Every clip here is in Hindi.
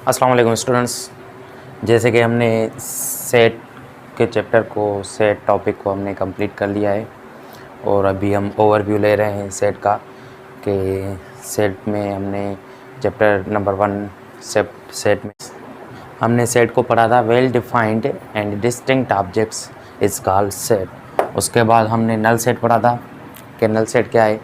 अस्सलाम वालेकुम स्टूडेंट्स। जैसे कि हमने सेट के चैप्टर को सेट टॉपिक को हमने कंप्लीट कर लिया है और अभी हम ओवरव्यू ले रहे हैं सेट का कि सेट में हमने चैप्टर नंबर 1 सेट में हमने सेट को पढ़ा था। Well defined and distinct objects is called set. उसके बाद हमने नल सेट पढ़ा था कि नल सेट क्या है।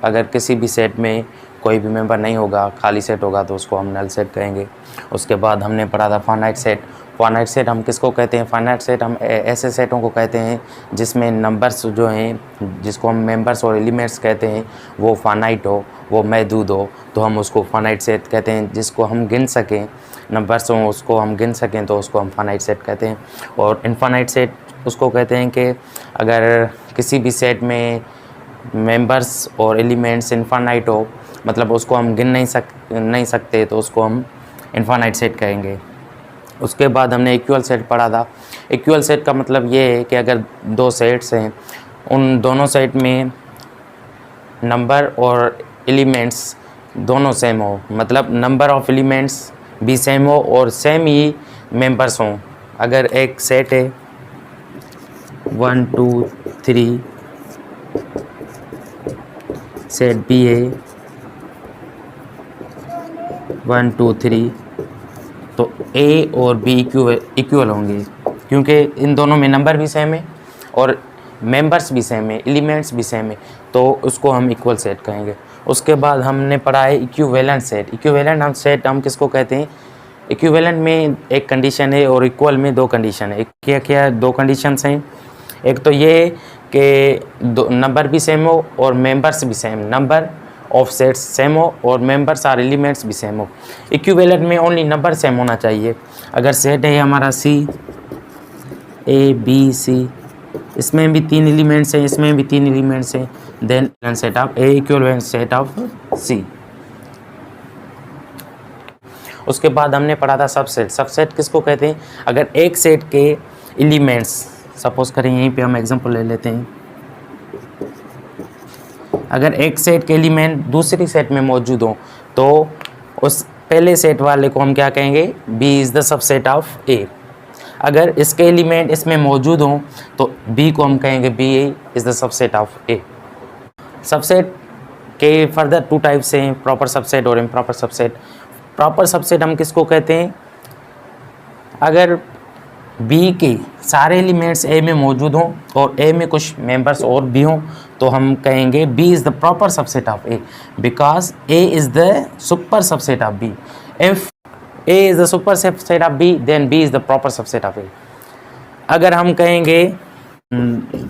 अगर किसी भी सेट में कोई भी मेंबर नहीं होगा, खाली सेट होगा, तो उसको हम नल सेट कहेंगे। उसके बाद हमने पढ़ा था फाइनाइट सेट। फाइनाइट सेट हम किसको कहते हैं? फाइनाइट सेट हम ऐसे सेटों को कहते हैं जिसमें नंबर्स जो हैं, जिसको हम मेंबर्स और एलिमेंट्स कहते हैं, वो फाइनाइट हो, वो महदूद हो, तो हम उसको फाइनाइट सेट कहते हैं। जिसको हम गिन सकें, नंबर्स हों उसको हम गिन सकें, तो उसको हम फाइनाइट सेट कहते हैं। और इनफाइनाइट सेट उसको कहते हैं कि अगर किसी भी सेट में मेंबर्स और एलिमेंट्स इनफाइनाइट हो, मतलब उसको हम गिन नहीं सकते, तो उसको हम इनफाइनाइट सेट कहेंगे। उसके बाद हमने इक्वल सेट पढ़ा था। इक्वल सेट का मतलब ये है कि अगर दो सेट्स हैं, उन दोनों सेट में नंबर और एलिमेंट्स दोनों सेम हो, मतलब नंबर ऑफ एलिमेंट्स भी सेम हो और सेम ही मेंबर्स हों। अगर एक सेट है 1 2 3, सेट बी है 1 2 3, तो ए और बी इक्वल होंगे क्योंकि इन दोनों में नंबर भी सेम है और मेंबर्स भी सेम है, एलिमेंट्स भी सेम है, तो उसको हम इक्वल सेट कहेंगे। उसके बाद हमने पढ़ा है इक्विवेलेंट सेट। इक्विवेलेंट सेट हम किसको कहते हैं? इक्विवेलेंट में एक कंडीशन है और इक्वल में दो कंडीशन है। क्या क्या दो कंडीशंस हैं? एक तो ये कि नंबर भी सेम हो और मेंबर्स भी same, number of sets same हो और मेंबर्स और एलिमेंट्स भी सेम हो। इक्विवेलेंट में ओनली नंबर सेम होना चाहिए। अगर सेट है हमारा सी ए बी सी, इसमें भी 3 एलिमेंट्स हैं, इसमें भी 3 एलिमेंट्स हैं, then set of A equivalent set of C. उसके बाद हमने पढ़ा था सबसेट। सबसेट किसको कहते हैं? अगर एक सेट के एलिमेंट्स, सपोज करें यहीं पे हम एग्जांपल ले लेते हैं, अगर एक सेट के एलिमेंट दूसरी सेट में मौजूद हो, तो उस पहले सेट वाले को हम क्या कहेंगे? B is the subset of A. अगर इसके एलिमेंट इसमें मौजूद हों तो बी को हम कहेंगे B is the subset of A. Subset के फर्दर 2 टाइप्स हैं, प्रॉपर सबसेट और इम्प्रॉपर सबसेट। प्रॉपर सबसेट हम किसको कहते हैं? अगर बी के सारे एलिमेंट्स ए में मौजूद हों और ए में कुछ मेंबर्स और भी हों, तो हम कहेंगे B is the proper subset of A because A is the super subset of B. If A is the super subset of B, then B is the proper subset of A. अगर हम कहेंगे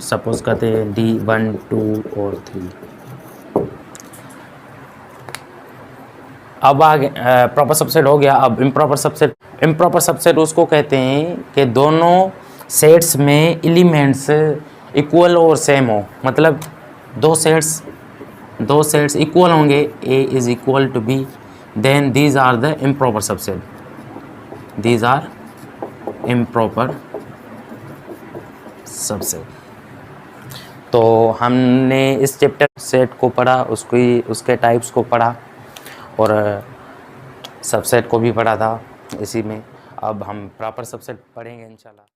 सपोज करते हैं डी 1 2 और 3, अब आगे प्रॉपर सबसेट हो गया। अब इम्प्रॉपर सबसेट। इम्प्रॉपर सबसेट उसको कहते हैं कि दोनों सेट्स में एलिमेंट्स इक्वल और सेम हो, मतलब दो सेट्स इक्वल होंगे, A is equal to B, then these are the improper subset. These are improper subset. तो हमने इस चैप्टर सेट को पढ़ा, उसके टाइप्स को पढ़ा और सबसेट को भी पढ़ा था इसी में। अब हम प्रॉपर सबसेट पढ़ेंगे इंशाल्लाह।